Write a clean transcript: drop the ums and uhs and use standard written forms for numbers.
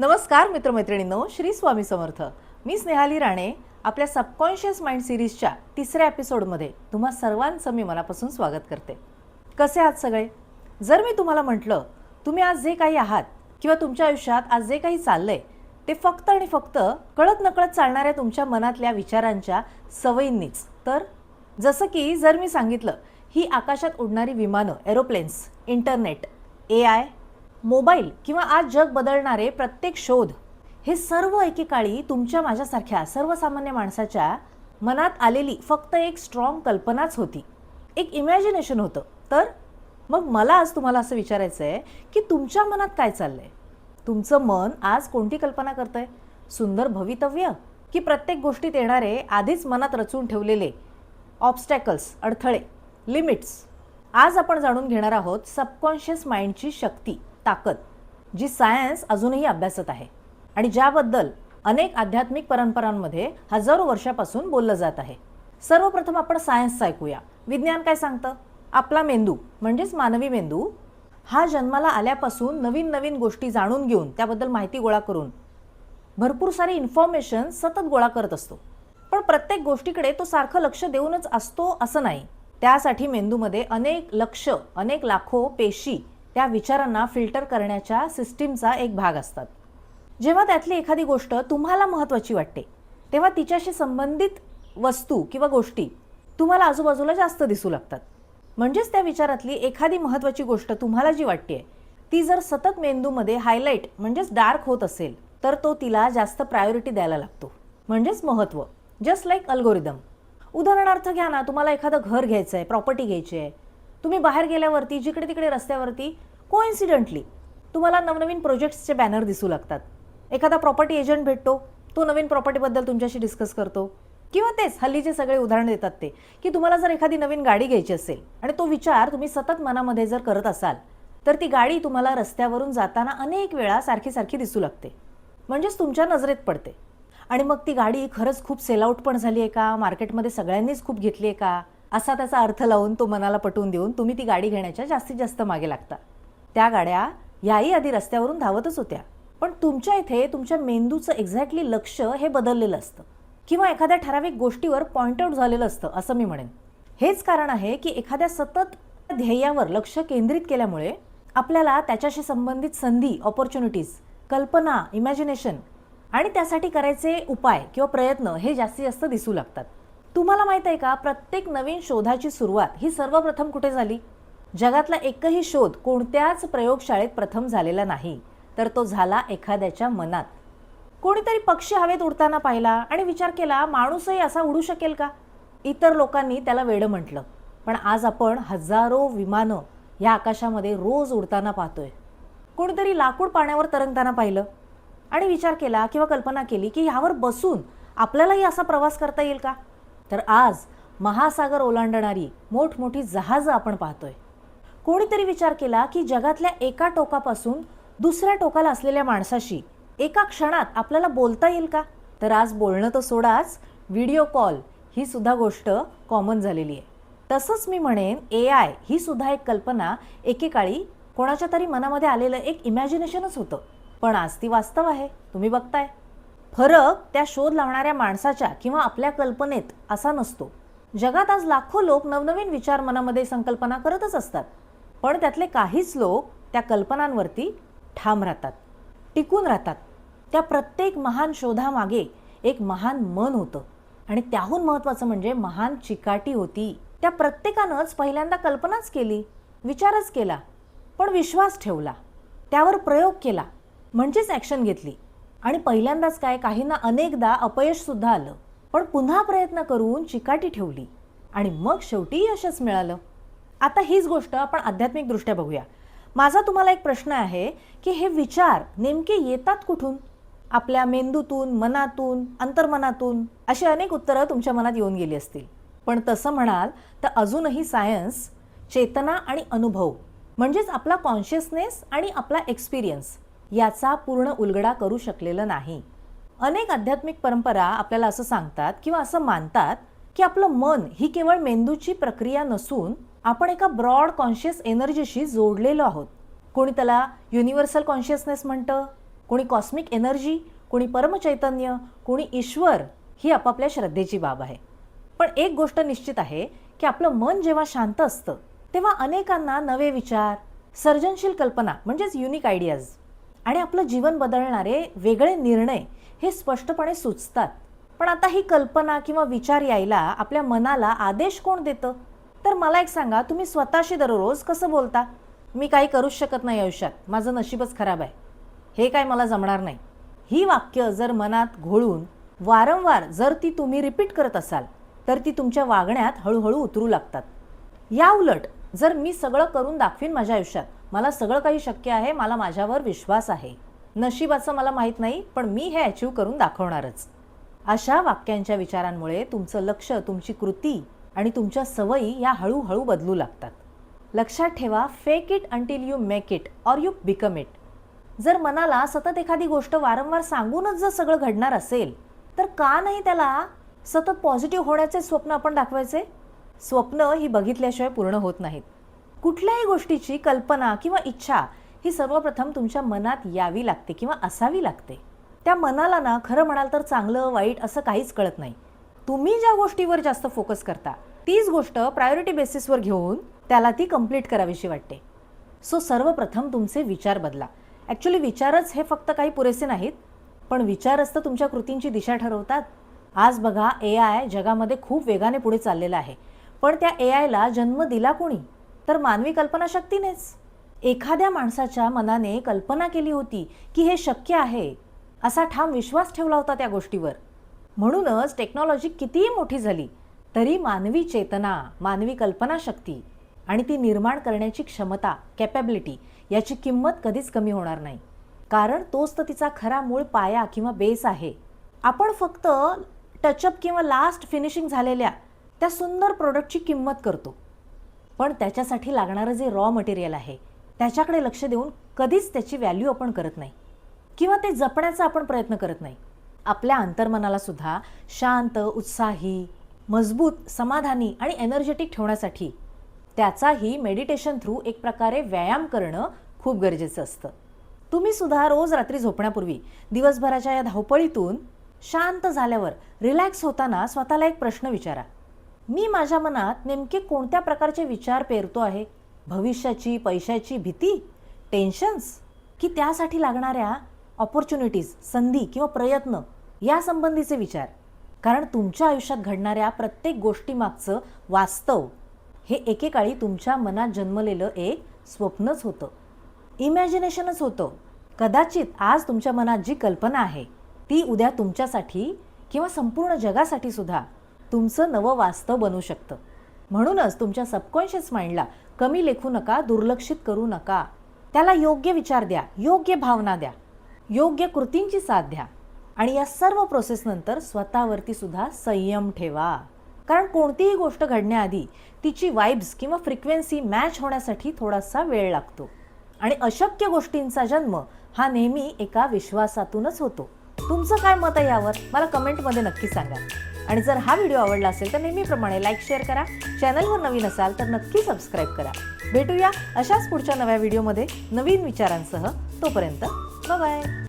नमस्कार मित्रमैत्रिणींनो, श्री स्वामी समर्थ. मी स्नेहाली राणे आपल्या subconscious mind सिरीजच्या तिसऱ्या एपिसोडमध्ये तुम्हा सर्वांचं मी मनापासून स्वागत करते. कसे आहात सगळे? जर मी तुम्हाला म्हटलं तुम्ही आज जे काही आहात किंवा तुमच्या आयुष्यात आज जे काही चाललंय ते फक्त आणि फक्त कळत नकळत चालणाऱ्या तुमच्या मनातल्या विचारांच्या सवयींनीच, तर जसं की जर मी सांगितलं ही आकाशात उडणारी विमानं, एरोप्लेन्स, इंटरनेट, AI, मोबाईल किंवा आज जग बदलणारे प्रत्येक शोध, हे सर्व एकेकाळी तुमच्या माझ्यासारख्या सर्वसामान्य माणसाच्या मनात आलेली फक्त एक स्ट्रॉंग कल्पनाच होती, एक इमॅजिनेशन होतं. तर मग मला आज तुम्हाला असं विचारायचं आहे की तुमच्या मनात काय चाललंय? तुमचं मन आज कोणती कल्पना करतंय? सुंदर भवितव्य की प्रत्येक गोष्टीत येणारे आधीच मनात रचून ठेवलेले ऑब्स्टॅकल्स, अडथळे, लिमिट्स? आज आपण जाणून घेणार आहोत सबकॉन्शियस माइंडची शक्ती, ताकद, जी सायन्स अजूनही अभ्यासत आहे आणि ज्याबद्दल अनेक आध्यात्मिक परंपरांमध्ये हजारो वर्षापासून बोललं जात आहे. सर्वप्रथम आपण सायन्सचं ऐकूया. विज्ञान काय सांगतं? आपला मेंदू म्हणजेच मानवी मेंदू हा जन्माला आल्यापासून नवीन नवीन गोष्टी जाणून घेऊन त्याबद्दल माहिती गोळा करून भरपूर सारी इन्फॉर्मेशन सतत गोळा करत असतो. पण प्रत्येक गोष्टीकडे तो सारखं लक्ष देऊनच असतो असं नाही. त्यासाठी मेंदूमध्ये अनेक लाखो पेशी त्या विचारांना फिल्टर करण्याच्या सिस्टीमचा एक भाग असतात. जेव्हा त्यातली एखादी गोष्ट तुम्हाला महत्त्वाची वाटते तेव्हा तिच्याशी संबंधित वस्तू किंवा गोष्टी तुम्हाला आजूबाजूला जास्त दिसू लागतात. म्हणजेच त्या विचारातली एखादी महत्त्वाची गोष्ट तुम्हाला जी वाटते ती जर सतत मेंदूमध्ये हायलाईट म्हणजेच डार्क होत असेल तर तो तिला जास्त प्रायोरिटी द्यायला लागतो, म्हणजेच महत्त्व. Just like algorithm. उदाहरणार्थ घ्या ना, तुम्हाला एखादं घर घ्यायचं आहे, प्रॉपर्टी घ्यायची आहे. तुम्ही बाहेर गेल्यावरती जिकडे तिकडे रस्त्यावरती कोइन्सिडेंटली तुम्हाला नवनवीन प्रोजेक्ट्सचे बॅनर दिसू लागतात. एखादा प्रॉपर्टी एजंट भेटतो, तो नवीन प्रॉपर्टीबद्दल तुमच्याशी डिस्कस करतो. किंवा तेच हल्लीचे सगळे उदाहरण देतात ते की तुम्हाला जर एखादी नवीन गाडी घ्यायची असेल आणि तो विचार तुम्ही सतत मनामध्ये जर करत असाल तर ती गाडी तुम्हाला रस्त्यावरून जाताना अनेक वेळा सारखी दिसू लागते, म्हणजेच तुमच्या नजरेत पडते. आणि मग ती गाडी खरंच खूप सेल आउट पण झाली आहे का, मार्केटमध्ये सगळ्यांनीच खूप घेतली आहे का, असा त्याचा अर्थ लावून तो मनाला पटवून देऊन तुम्ही ती गाडी घेण्याच्या जास्तीत जास्त मागे लागता. त्या गाड्या याही आधी रस्त्यावरून धावतच होत्या, पण तुमच्या इथे तुमच्या मेंदूचं एक्झॅक्टली लक्ष हे बदललेलं असतं किंवा एखाद्या ठराविक गोष्टीवर पॉइंट आउट झालेलं असतं असं मी म्हणेन. हेच कारण आहे की एखाद्या सतत ध्येयावर लक्ष केंद्रित केल्यामुळे आपल्याला त्याच्याशी संबंधित संधी, ऑपॉर्च्युनिटीज, कल्पना, इमॅजिनेशन आणि त्यासाठी करायचे उपाय किंवा प्रयत्न हे जास्तीत जास्त दिसू लागतात. तुम्हाला माहित आहे का, प्रत्येक नवीन शोधाची सुरुवात ही सर्वप्रथम कुठे झाली? जगातला एकही शोध कोणत्याच प्रयोगशाळेत प्रथम झालेला नाही, तर तो झाला एखाद्याच्या मनात. कोणीतरी पक्षी हवेत उडताना पाहिला आणि विचार केला, माणूसही असा उडू शकेल का? इतर लोकांनी त्याला वेडं म्हटलं. पण आज आपण हजारो विमानं या आकाशामध्ये रोज उडताना पाहतोय. कोणीतरी लाकूड पाण्यावर तरंगताना पाहिलं आणि विचार केला किंवा कल्पना केली की ह्यावर बसून आपल्यालाही असा प्रवास करता येईल का? तर आज महासागर ओलांडणारी मोठमोठी जहाजं आपण पाहतोय. कोणीतरी विचार केला की जगातल्या एका टोकापासून दुसऱ्या टोकाला असलेल्या माणसाशी एका क्षणात आपल्याला बोलता येईल का? तर आज बोलणं तर सोडाच, व्हिडिओ कॉल ही सुद्धा गोष्ट कॉमन झालेली आहे. तसंच मी म्हणेन AI ही सुद्धा एक कल्पना एकेकाळी कोणाच्या तरी मनामध्ये आलेलं एक इमॅजिनेशनच होतं, पण आज ती वास्तव आहे, तुम्ही बघताय. फरक त्या शोध लावणाऱ्या माणसाच्या किंवा आपल्या कल्पनेत असा नसतो. जगात आज लाखो लोक नवनवीन विचार मनामध्ये संकल्पना करतच असतात, पण त्यातले काहीच लोक त्या कल्पनांवरती ठाम राहतात, टिकून राहतात. त्या प्रत्येक महान शोधामागे एक महान मन होतं आणि त्याहून महत्त्वाचं म्हणजे महान चिकाटी होती. त्या प्रत्येकानंच पहिल्यांदा कल्पनाच केली, विचारच केला, पण विश्वास ठेवला, त्यावर प्रयोग केला, म्हणजेच ॲक्शन घेतली. आणि पहिल्यांदाच काय, काहींना अनेकदा अपयश सुद्धा आलं, पण पुन्हा प्रयत्न करून चिकाटी ठेवली आणि मग शेवटी यशच मिळालं. आता हीच गोष्ट आपण आध्यात्मिक दृष्ट्या बघूया. माझा तुम्हाला एक प्रश्न आहे की हे विचार नेमके येतात कुठून? आपल्या मेंदूतून, मनातून, अंतर्मनातून? अशी अनेक उत्तरं तुमच्या मनात येऊन गेली असतील. पण तसं म्हणाल तर अजूनही सायन्स चेतना आणि अनुभव म्हणजेच आपला कॉन्शियसनेस आणि आपला एक्सपिरियन्स याचा पूर्ण उलगडा करू शकलेलं नाही. अनेक आध्यात्मिक परंपरा आपल्याला असं सांगतात किंवा असं मानतात की आपलं मन ही केवळ मेंदूची प्रक्रिया नसून आपण एका ब्रॉड कॉन्शियस एनर्जीशी जोडलेलो आहोत. कोणी त्याला युनिव्हर्सल कॉन्शियसनेस म्हणतं, कोणी कॉस्मिक एनर्जी, कोणी परमचैतन्य, कोणी ईश्वर ही आपापल्या श्रद्धेची बाब आहे. पण एक गोष्ट निश्चित आहे की आपलं मन जेव्हा शांत असतं तेव्हा अनेकांना नवे विचार, सर्जनशील कल्पना म्हणजेच युनिक आयडियाज आणि आपलं जीवन बदलणारे वेगळे निर्णय हे स्पष्टपणे सुचतात. पण आता ही कल्पना किंवा विचार यायला आपल्या मनाला आदेश कोण देतं? तर मला एक सांगा, तुम्ही स्वतःशी दररोज कसं बोलता? मी काही करूच शकत नाही आयुष्यात, माझं नशीबच खराब आहे, हे काय मला जमणार नाही. ही वाक्य जर मनात घोळून वारंवार जर ती तुम्ही रिपीट करत असाल तर ती तुमच्या वागण्यात हळूहळू उतरू लागतात. या उलट जर मी सगळं करून दाखवीन माझ्या आयुष्यात, मला सगळं काही शक्य आहे, मला माझ्यावर विश्वास आहे, नशिबाचं मला माहीत नाही पण मी हे अचीव करून दाखवणारच, अशा वाक्यांच्या विचारांमुळे तुमचं लक्ष, तुमची कृती आणि तुमच्या सवयी या हळूहळू बदलू लागतात. लक्षात ठेवा, fake it until you make it or you become it. जर मनाला सतत एखादी गोष्ट वारंवार सांगूनच जर सगळं घडणार असेल तर का नाही त्याला सतत पॉझिटिव्ह होण्याचे स्वप्न आपण दाखवायचे? स्वप्न ही बघितल्याशिवाय पूर्ण होत नाहीत. कुठल्याही गोष्टीची कल्पना किंवा इच्छा ही सर्वप्रथम तुमच्या मनात यावी लागते किंवा असावी लागते. त्या मनाला ना खरं म्हणाल तर चांगलं वाईट असं काहीच कळत नाही. तुम्ही ज्या गोष्टीवर जास्त फोकस करता तीच गोष्ट प्रायोरिटी बेसिसवर घेऊन त्याला ती कंप्लीट करावीशी वाटते. सो सर्वप्रथम तुमचे विचार बदला. ॲक्च्युली विचारच हे फक्त काही पुरेसे नाहीत, पण विचारच तर तुमच्या कृतींची दिशा ठरवतात. आज बघा, AI जगामध्ये खूप वेगाने पुढे चाललेला आहे, पण त्या AIला जन्म दिला कोणी? तर मानवी कल्पनाशक्तीनेच. एखाद्या माणसाच्या मनाने कल्पना केली होती की हे शक्य आहे, असा ठाम विश्वास ठेवला होता त्या गोष्टीवर. म्हणूनच टेक्नॉलॉजी कितीही मोठी झाली तरी मानवी चेतना, मानवी कल्पनाशक्ती आणि ती निर्माण करण्याची क्षमता, कॅपॅबिलिटी याची किंमत कधीच कमी होणार नाही. कारण तोच तर तिचा खरा मूळ पाया किंवा बेस आहे. आपण फक्त टचअप किंवा लास्ट फिनिशिंग झालेल्या त्या सुंदर प्रोडक्टची किंमत करतो, पण त्याच्यासाठी लागणारं जे रॉ मटेरियल आहे त्याच्याकडे लक्ष देऊन कधीच त्याची व्हॅल्यू आपण करत नाही किंवा ते जपण्याचा आपण प्रयत्न करत नाही. आपल्या अंतर्मनाला सुद्धा शांत, उत्साही, मजबूत, समाधानी आणि एनर्जेटिक ठेवण्यासाठी त्याचाही मेडिटेशन थ्रू एक प्रकारे व्यायाम करणं खूप गरजेचं असतं. तुम्ही सुद्धा रोज रात्री झोपण्यापूर्वी दिवसभराच्या या धावपळीतून शांत झाल्यावर रिलॅक्स होताना स्वतःला एक प्रश्न विचारा. मी माझ्या मनात नेमके कोणत्या प्रकारचे विचार पेरतो आहे? भविष्याची, पैशाची भीती, टेन्शन्स, की त्यासाठी लागणाऱ्या ऑपॉर्च्युनिटीज, संधी किंवा प्रयत्न या संबंधीचे विचार? कारण तुमच्या आयुष्यात घडणाऱ्या प्रत्येक गोष्टीमागचं वास्तव हे एकेकाळी तुमच्या मनात जन्मलेलं एक स्वप्नच होतं, इमॅजिनेशनच होतं. कदाचित आज तुमच्या मनात जी कल्पना आहे ती उद्या तुमच्यासाठी किंवा संपूर्ण जगासाठी सुद्धा तुमचं नवं वास्तव बनू शकतं. म्हणूनच तुमच्या सबकॉन्शियस माइंडला कमी लेखू नका, दुर्लक्षित करू नका. त्याला योग्य विचार द्या, योग्य भावना द्या, योग्य कृतींची साथ द्या आणि या सर्व प्रोसेसनंतर स्वतःवरती सुद्धा संयम ठेवा. कारण कोणतीही गोष्ट घडण्याआधी तिची वाइब्स किंवा फ्रिक्वेन्सी मॅच होण्यासाठी थोडासा वेळ लागतो आणि अशक्य गोष्टींचा जन्म हा नेहमी एका विश्वासातूनच होतो. तुमचं काय मत आहे यावर मला कमेंटमध्ये नक्की सांगा. आणि जर हा व्हिडिओ आवडला असेल तर नेहमीप्रमाणे लाईक, शेअर करा. चॅनलवर नवीन असाल तर नक्की सबस्क्राईब करा. भेटूया अशाच पुढच्या नव्या व्हिडिओमध्ये नवीन विचारांसह. तोपर्यंत बाय बाय.